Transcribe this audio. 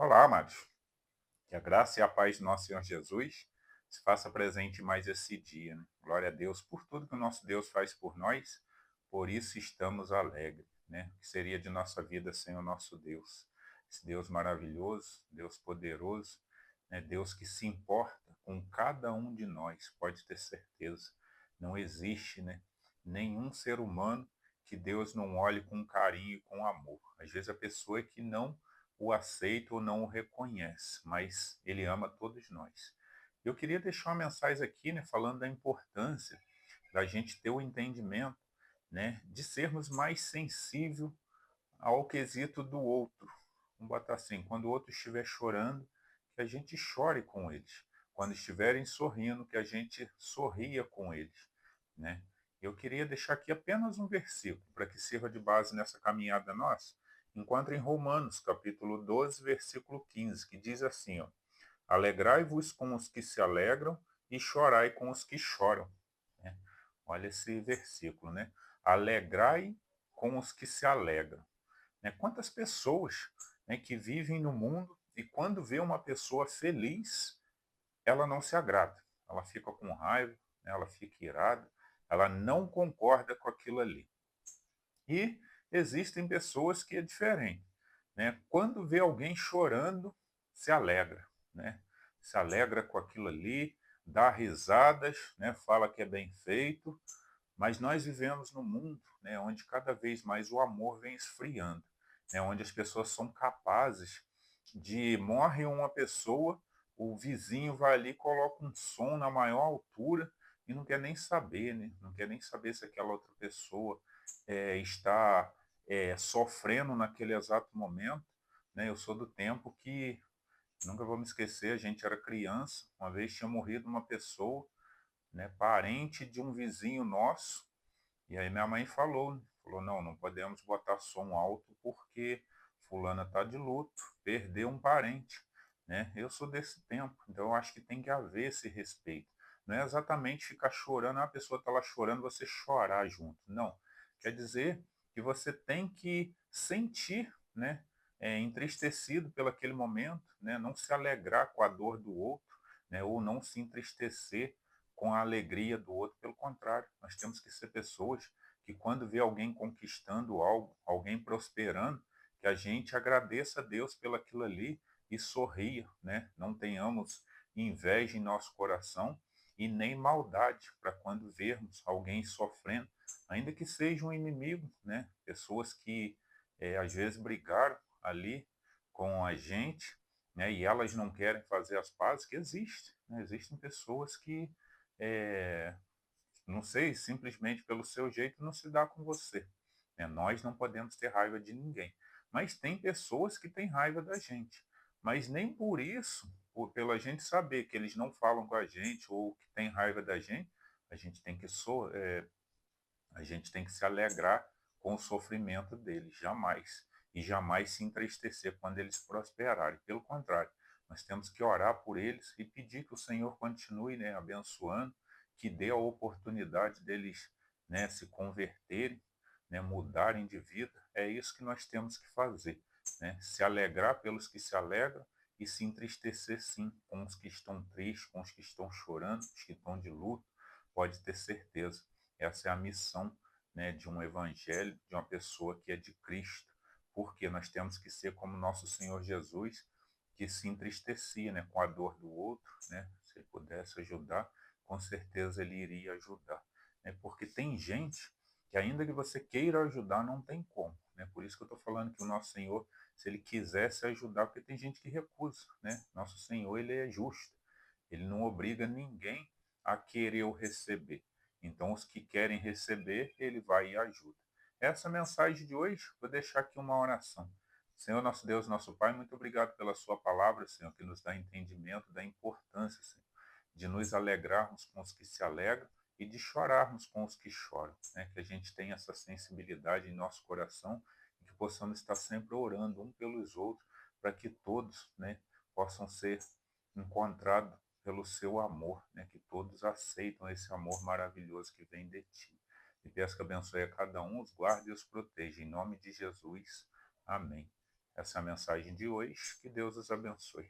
Olá, amados. Que a graça e a paz do nosso Senhor Jesus se faça presente mais esse dia, né? Glória a Deus por tudo que o nosso Deus faz por nós, por isso estamos alegres, né? O que seria de nossa vida sem o nosso Deus? Esse Deus maravilhoso, Deus poderoso, né? Deus que se importa com cada um de nós, pode ter certeza. Não existe, né, nenhum ser humano que Deus não olhe com carinho e com amor. Às vezes a pessoa é que não o aceita ou não o reconhece, mas ele ama todos nós. Eu queria deixar uma mensagem aqui, né, falando da importância da gente ter o entendimento, né, de sermos mais sensível ao quesito do outro. Vamos botar assim, quando o outro estiver chorando, que a gente chore com eles. Quando estiverem sorrindo, que a gente sorria com eles, né? Eu queria deixar aqui apenas um versículo para que sirva de base nessa caminhada nossa. Encontra em Romanos, capítulo 12, versículo 15, que diz assim, ó: Alegrai-vos com os que se alegram e chorai com os que choram. Né? Olha esse versículo, né? Alegrai com os que se alegram. Né? Quantas pessoas, né, que vivem no mundo e quando vê uma pessoa feliz, ela não se agrada, ela fica com raiva, né, ela fica irada, ela não concorda com aquilo ali. E existem pessoas que é diferente, né? Quando vê alguém chorando, se alegra, né? Se alegra com aquilo ali, dá risadas, né? Fala que é bem feito, mas nós vivemos num mundo, né, onde cada vez mais o amor vem esfriando, né, onde as pessoas são capazes de morre uma pessoa, o vizinho vai ali, coloca um som na maior altura e não quer nem saber, né? Não quer nem saber se aquela outra pessoa está sofrendo naquele exato momento. Né? Eu sou do tempo que nunca vou me esquecer, a gente era criança, uma vez tinha morrido uma pessoa, né, parente de um vizinho nosso, e aí minha mãe falou, né? Falou, não, não podemos botar som alto porque fulana está de luto, perdeu um parente, né? Eu sou desse tempo, então eu acho que tem que haver esse respeito. Não é exatamente ficar chorando, a pessoa está lá chorando, você chorar junto. Não. Quer dizer que você tem que sentir, né? Entristecido pelo aquele momento, né? Não se alegrar com a dor do outro, né? Ou não se entristecer com a alegria do outro. Pelo contrário, nós temos que ser pessoas que, quando vê alguém conquistando algo, alguém prosperando, que a gente agradeça a Deus pelo aquilo ali e sorria, né? Não tenhamos inveja em nosso coração e nem maldade para quando vermos alguém sofrendo, ainda que seja um inimigo, né? Pessoas que às vezes brigaram ali com a gente, né? E elas não querem fazer as pazes, que existe, né? Existem pessoas que é, não sei, simplesmente pelo seu jeito não se dá com você. Né? Nós não podemos ter raiva de ninguém. Mas tem pessoas que têm raiva da gente. Mas nem por isso, pela gente saber que eles não falam com a gente ou que têm raiva da gente, a gente tem que, a gente tem que se alegrar com o sofrimento deles, jamais. E jamais se entristecer quando eles prosperarem. Pelo contrário, nós temos que orar por eles e pedir que o Senhor continue, né, abençoando, que dê a oportunidade deles, né, se converterem, né, mudarem de vida. É isso que nós temos que fazer. Né? Se alegrar pelos que se alegram e se entristecer, sim, com os que estão tristes, com os que estão chorando, os que estão de luto. Pode ter certeza. Essa é a missão, né, de um evangelho, de uma pessoa que é de Cristo, porque nós temos que ser como nosso Senhor Jesus, que se entristecia, né, com a dor do outro, né? Se ele pudesse ajudar, com certeza ele iria ajudar, né? Porque tem gente que ainda que você queira ajudar, não tem como, né? Por isso que eu estou falando que o nosso Senhor, se ele quisesse ajudar, porque tem gente que recusa, né? Nosso Senhor, ele é justo, ele não obriga ninguém a querer ou receber. Então, os que querem receber, ele vai e ajuda. Essa mensagem de hoje, vou deixar aqui uma oração. Senhor, nosso Deus, nosso Pai, muito obrigado pela sua palavra, Senhor, que nos dá entendimento da importância, Senhor, de nos alegrarmos com os que se alegram e de chorarmos com os que choram. Né? Que a gente tenha essa sensibilidade em nosso coração e que possamos estar sempre orando um pelos outros para que todos, né, possam ser encontrados pelo seu amor, né? Que todos aceitam esse amor maravilhoso que vem de ti. E peço que abençoe a cada um, os guarde e os proteja. Em nome de Jesus. Amém. Essa é a mensagem de hoje. Que Deus os abençoe.